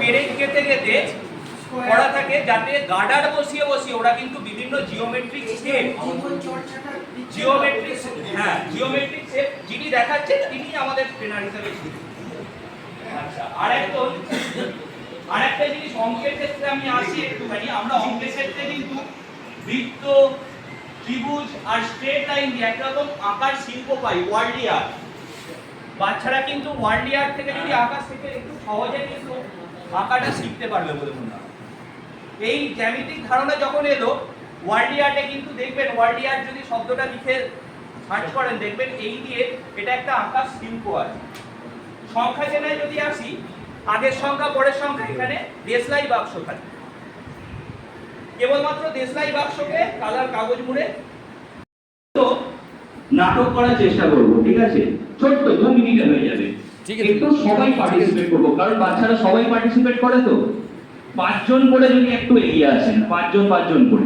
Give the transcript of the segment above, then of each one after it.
পেরেক কেটে কেটে করা থাকে, যাতে গার্ডার বসিয়ে বসিয়ে ওরা কিন্তু বিভিন্ন জিওমেট্রিক শেপ জিওমেট্রিক শেপ যিনি দেখাচ্ছেন তিনি আমাদের ট্রেনার হিসেবে ছিলেন। আচ্ছা, আরেকটা জিনিস অঙ্কের ক্ষেত্রে আমি আসি একটুখানি। আমরা অঙ্কের ক্ষেত্রে কিন্তু বৃত্ত, ত্রিভুজ আর স্ট্রেট লাইন দিয়ে একরকম আঁকার শিল্প পাই, ওয়ার্ল্ড আর্ট। বাচ্চারা কিন্তু ওয়ার্ল্ড আর্ট থেকে যদি আঁকা শেখে একটু সহজে কিন্তু আঁকাটা শিখতে পারবে বলে মনে হয়। এই জ্যামিতিক ধারণা যখন এলো ওয়ার্ল্ড আর্টে, কিন্তু দেখবেন ওয়ার্ল্ড আর্ট যদি শব্দটা লিখে সার্চ করেন দেখবেন এই দিয়ে এটা একটা আঁকার শিল্প আছে। সংখ্যা চেনায় যদি আসি, আগের সংখ্যা পরের সংখ্যা, এখানে দেশলাই বাক্স থাকে। কেবলমাত্র দেশলাই বাক্সকে কালার কাগজ মুড়ে তো নাটক করার চেষ্টা করব, ঠিক আছে? ছোট্ট 2 মিনিটে হয়ে যাবে। একটু সবাই পার্টিসিপেট করব, কারণ বাচ্চারা সবাই পার্টিসিপেট করে তো। 5 জন করে যদি একটু এগিয়ে আসেন, 5 জন করে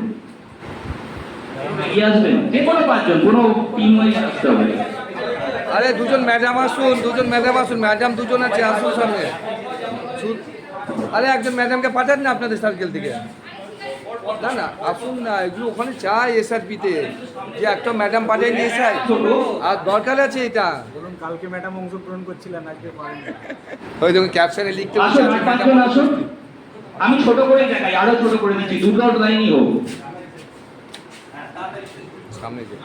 এগিয়ে আসবেন, যে কোনো 5 জন, কোনো টিম ওয়াইজ আসতে হবে। আরে দুজন ম্যাডাম আসুন, ম্যাডাম দুজন আছে, আসুন সামনে। আরে একজন ম্যাডামকে পাঠান না আপনাদের সার্কেল থেকে। না না আসুন না, এগুলো ওখানে চাই এসআরপিতে, যে একটা ম্যাডাম পাঠাই নিয়ে এসে আর দরকার আছে এটা। বলুন কালকে ম্যাডাম অংশগ্রহণ করছিলেন, আজকে পারেন। ওই দেখুন ক্যাপশনে লিখতে বলছি, আমি ছোট করে দেখাই, আরো ছোট করে দিচ্ছি, দুটো লাইনই হোক। সামনে যে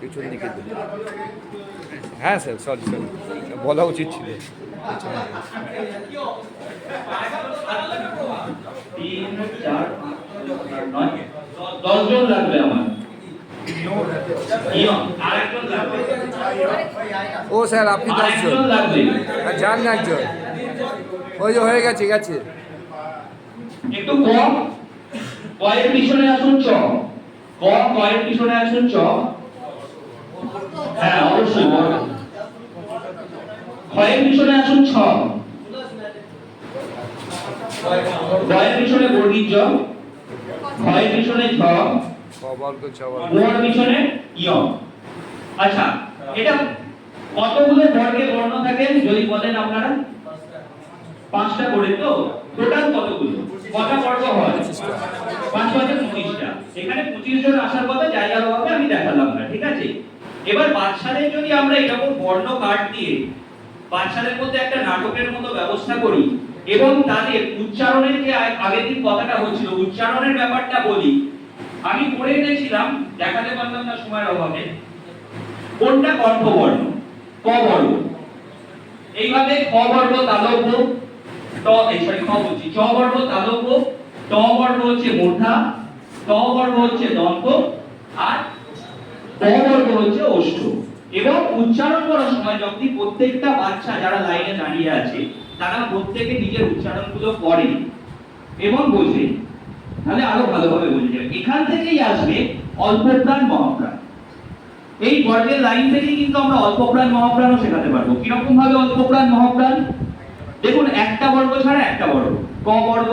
পিছন দিকে, হ্যাঁ স্যার, সরি বলা উচিত ছিল। 10 জন লাগবে আমার। ও স্যার আপনি 10 জন লাগবে, যান না একজন, ওই যে হয়ে গেছে একটু কম। কয়ের পিছনে আসুন চ, কয়ের পিছনে আসুন চ। হ্যাঁ অবশ্যই বড়। কয়ের পিছনে আসুন ছ, কয়ের পিছনে বর্গীর জ, কয়ের পিছনে ঝ, মোয়ার পিছনে ইয়। আচ্ছা, এটা কতগুলো বর্গের বর্ণ থাকে যদি বলেন আপনারা? 5টা করে, তো টোটাল কতগুলো, কটা বর্গ হয়? 5 × 25টা। এখানে 25 জন আসার কথা, জায়গার অভাবে আমি দেখালাম না, ঠিক আছে? এবার বাচ্চাদের যদি আমরা এরকম বর্ণ কার্ড দিয়ে বাচ্চাদের মধ্যে একটা নাটকের মতো ব্যবস্থা করি এবং তাদের উচ্চারণের যে আগের দিন কথাটা হচ্ছিল, উচ্চারণের ব্যাপারটা বলি। আমি পড়ে এনেছিলাম, দেখাতে পারলাম না সময়ের অভাবে, কোনটা কণ্ঠবর্ণ? ক বর্গ। এইভাবে ক বর্গ তালব্য, চ বর্গ তালব্য, ট বর্গ হচ্ছে মূর্ধা, ত বর্গ হচ্ছে দন্ত, আর প বর্গ হচ্ছে ওষ্ঠ। এবং উচ্চারণ করার সময় যখন প্রত্যেকটা বাচ্চা যারা লাইনে দাঁড়িয়ে আছে তারা প্রত্যেকে নিজের উচ্চারণগুলো করে এবং বোঝে, তাহলে আরো ভালোভাবে বোঝা যাবে। এখান থেকেই আসবে অল্পপ্রাণ মহাপ্রাণ। এই বর্গের লাইন থেকেই কিন্তু আমরা অল্পপ্রাণ মহাপ্রাণও শেখাতে পারবো। কিরকম ভাবে অল্পপ্রাণ মহাপ্রাণ? দেখুন, একটা বর্গ ছাড়া একটা বর্গ, ক বর্গ,